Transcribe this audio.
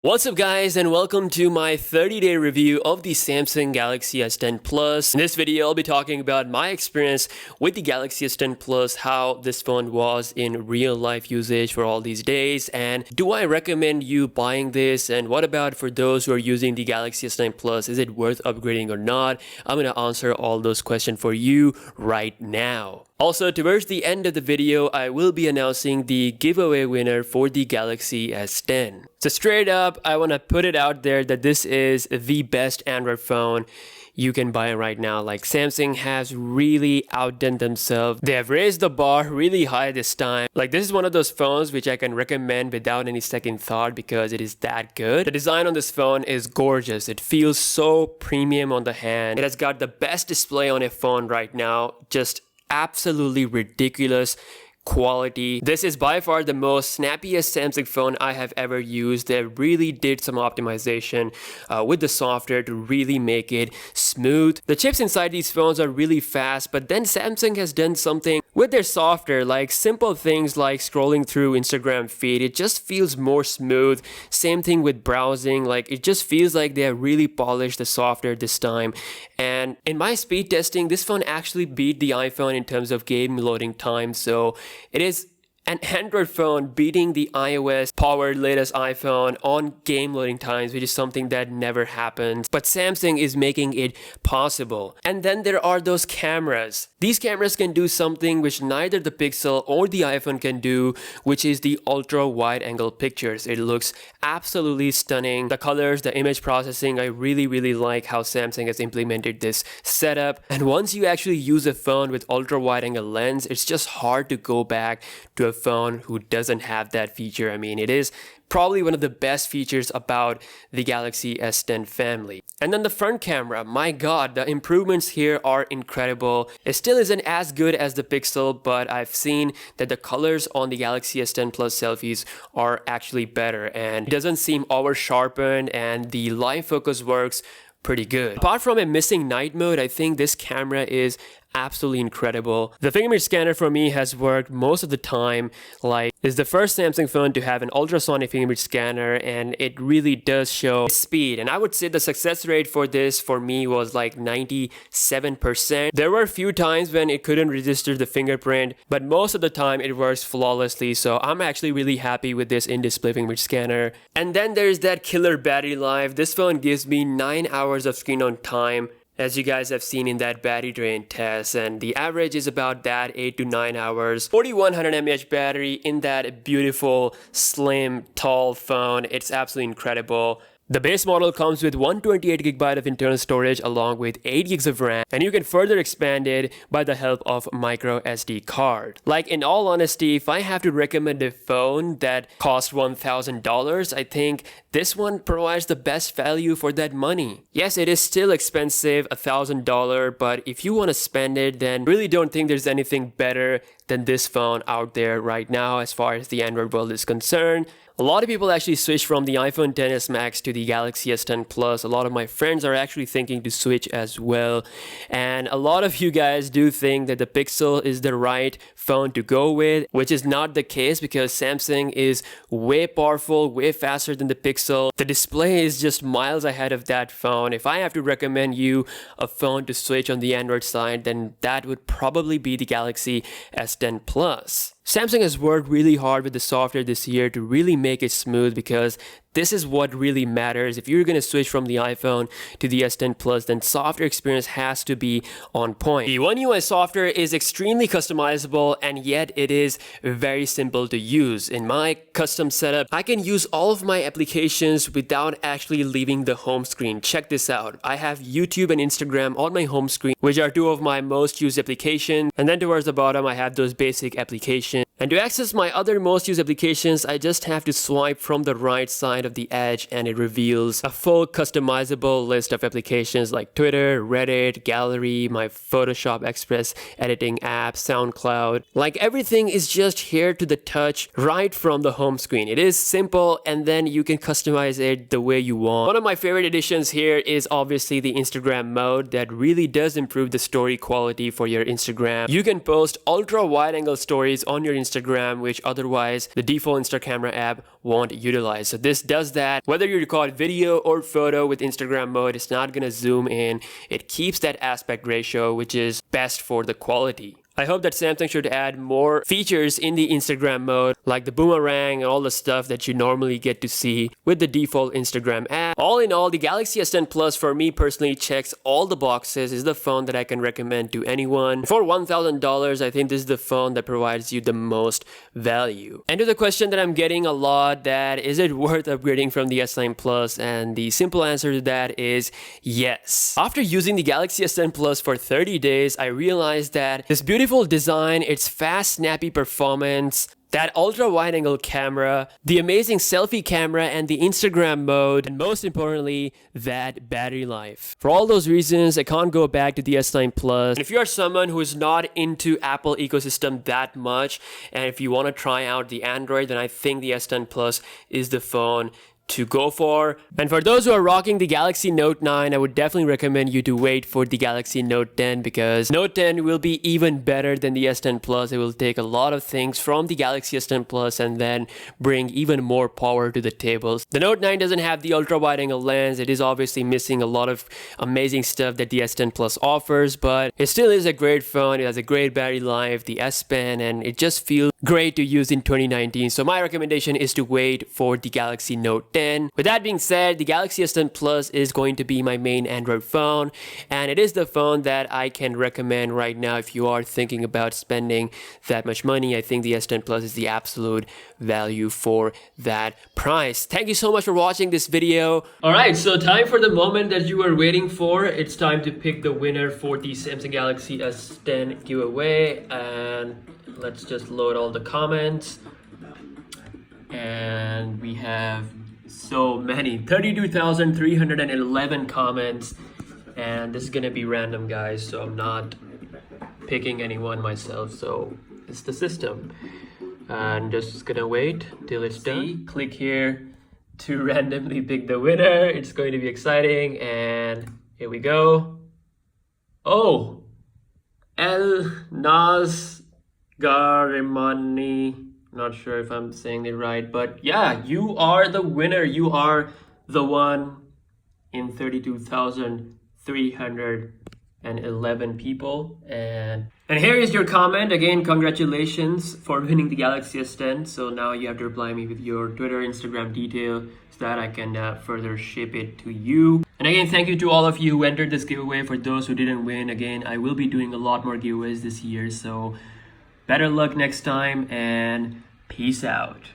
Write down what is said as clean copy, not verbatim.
What's up guys, and welcome to my 30-day review of the Samsung Galaxy S10 Plus. In this video, I'll be talking about my experience with the Galaxy S10 Plus, how this phone was in real life usage for all these days, and do I recommend you buying this, and what about for those who are using the Galaxy S10 Plus, is it worth upgrading or not? I'm gonna answer all those questions for you right now. Also, towards the end of the video, I will be announcing the giveaway winner for the Galaxy S10. So straight up, I want to put it out there that this is the best Android phone you can buy right now. Like, Samsung has really outdone themselves. They have raised the bar really high this time. Like, this is one of those phones which I can recommend without any second thought because it is that good. The design on this phone is gorgeous. It feels so premium on the hand. It has got the best display on a phone right now. Just absolutely ridiculous quality. This is by far the most snappiest Samsung phone I have ever used. They really did some optimization with the software to really make it smooth. The chips inside these phones are really fast, but then Samsung has done something with their software, like simple things like scrolling through Instagram feed. It just feels more smooth. Same thing with browsing. Like, it just feels like they have really polished the software this time. And in my speed testing, this phone actually beat the iPhone in terms of game loading time. So it is an Android phone beating the iOS powered latest iPhone on game loading times, which is something that never happens. But Samsung is making it possible. And then there are those cameras. These cameras can do something which neither the Pixel or the iPhone can do, which is the ultra wide angle pictures. It looks absolutely stunning. The colors, the image processing, I really like how Samsung has implemented this setup. And once you actually use a phone with ultra wide angle lens, it's just hard to go back to a phone who doesn't have that feature. I mean, it is probably one of the best features about the Galaxy S10 family. And then the front camera, my god, the improvements here are incredible. It still isn't as good as the Pixel, but I've seen that the colors on the Galaxy S10 Plus selfies are actually better, and it doesn't seem over sharpened, and the live focus works pretty good. Apart from a missing night mode, I think this camera is absolutely incredible. The fingerprint scanner for me has worked most of the time. Like, it's the first Samsung phone to have an ultrasonic fingerprint scanner, and it really does show speed. And I would say the success rate for this for me was like 97%. There were a few times when it couldn't register the fingerprint, but most of the time it works flawlessly. So I'm actually really happy with this in-display fingerprint scanner. And then there's that killer battery life. This phone gives me 9 hours of screen on time, as you guys have seen in that battery drain test, and the average is about that 8 to 9 hours. 4100 mAh battery in that beautiful, slim, tall phone. It's absolutely incredible. The base model comes with 128GB of internal storage along with 8GB of RAM, and you can further expand it by the help of micro SD card. Like, in all honesty, if I have to recommend a phone that costs $1,000, I think this one provides the best value for that money. Yes, it is still expensive, $1,000, but if you want to spend it, then really don't think there's anything better than this phone out there right now as far as the Android world is concerned. A lot of people actually switch from the iPhone XS Max to the Galaxy S10 Plus. A lot of my friends are actually thinking to switch as well. And a lot of you guys do think that the Pixel is the right phone to go with, which is not the case because Samsung is way powerful, way faster than the Pixel. The display is just miles ahead of that phone. If I have to recommend you a phone to switch on the Android side, then that would probably be the Galaxy S10 Plus. Samsung has worked really hard with the software this year to really make it smooth, because this is what really matters. If you're going to switch from the iPhone to the S10 Plus, then software experience has to be on point. The One UI software is extremely customizable, and yet it is very simple to use. In my custom setup, I can use all of my applications without actually leaving the home screen. Check this out. I have YouTube and Instagram on my home screen, which are two of my most used applications. And then towards the bottom, I have those basic applications. And to access my other most used applications, I just have to swipe from the right side of the edge, and it reveals a full customizable list of applications like Twitter, Reddit, Gallery, my Photoshop Express editing app, SoundCloud. Like, everything is just here to the touch right from the home screen. It is simple, and then you can customize it the way you want. One of my favorite additions here is obviously the Instagram mode that really does improve the story quality for your Instagram. You can post ultra wide angle stories on your Instagram Instagram, which otherwise the default Insta camera app won't utilize. So this does that. Whether you record video or photo with Instagram mode, it's not gonna zoom in. It keeps that aspect ratio, which is best for the quality. I hope that Samsung should add more features in the Instagram mode, like the boomerang and all the stuff that you normally get to see with the default Instagram app. All in all, the Galaxy S10 Plus for me personally checks all the boxes. Is the phone that I can recommend to anyone. For $1,000, I think this is the phone that provides you the most value. And to the question that I'm getting a lot, that is it worth upgrading from the S9 Plus? And the simple answer to that is yes. After using the Galaxy S10 Plus for 30 days, I realized that this beautiful design, its fast, snappy performance, that ultra-wide angle camera, the amazing selfie camera and the Instagram mode, and most importantly, that battery life. For all those reasons, I can't go back to the S9 Plus. And if you are someone who is not into Apple ecosystem that much, and if you want to try out the Android, then I think the S10 Plus is the phone to go for. And for those who are rocking the Galaxy Note 9, I would definitely recommend you to wait for the Galaxy Note 10, because Note 10 will be even better than the S10 Plus. It will take a lot of things from the Galaxy S10 Plus and then bring even more power to the tables. The Note 9 doesn't have the ultra wide angle lens. It is obviously missing a lot of amazing stuff that the S10 Plus offers, but it still is a great phone. It has a great battery life, the S Pen, and it just feels great to use in 2019. So my recommendation is to wait for the Galaxy Note 10. With that being said, the Galaxy S10 Plus is going to be my main Android phone, and it is the phone that I can recommend right now if you are thinking about spending that much money. I think the S10 Plus is the absolute value for that price. Thank you so much for watching this video. Alright, so time for the moment that you were waiting for. It's time to pick the winner for the Samsung Galaxy S10 giveaway, and let's just load all the comments. And we have so many, 32,311 comments, and this is gonna be random, guys, so I'm not picking anyone myself, so it's the system. And just gonna wait till it's done. Click here to randomly pick the winner. It's going to be exciting, and here we go. Oh, El Nas Garimani. Not sure if I'm saying it right, but yeah, you are the winner. You are the one in 32,311 people. And here is your comment. Again, congratulations for winning the Galaxy S10. So now you have to reply me with your Twitter, Instagram detail so that I can further ship it to you. And again, thank you to all of you who entered this giveaway. For those who didn't win, again, I will be doing a lot more giveaways this year. So better luck next time, and peace out.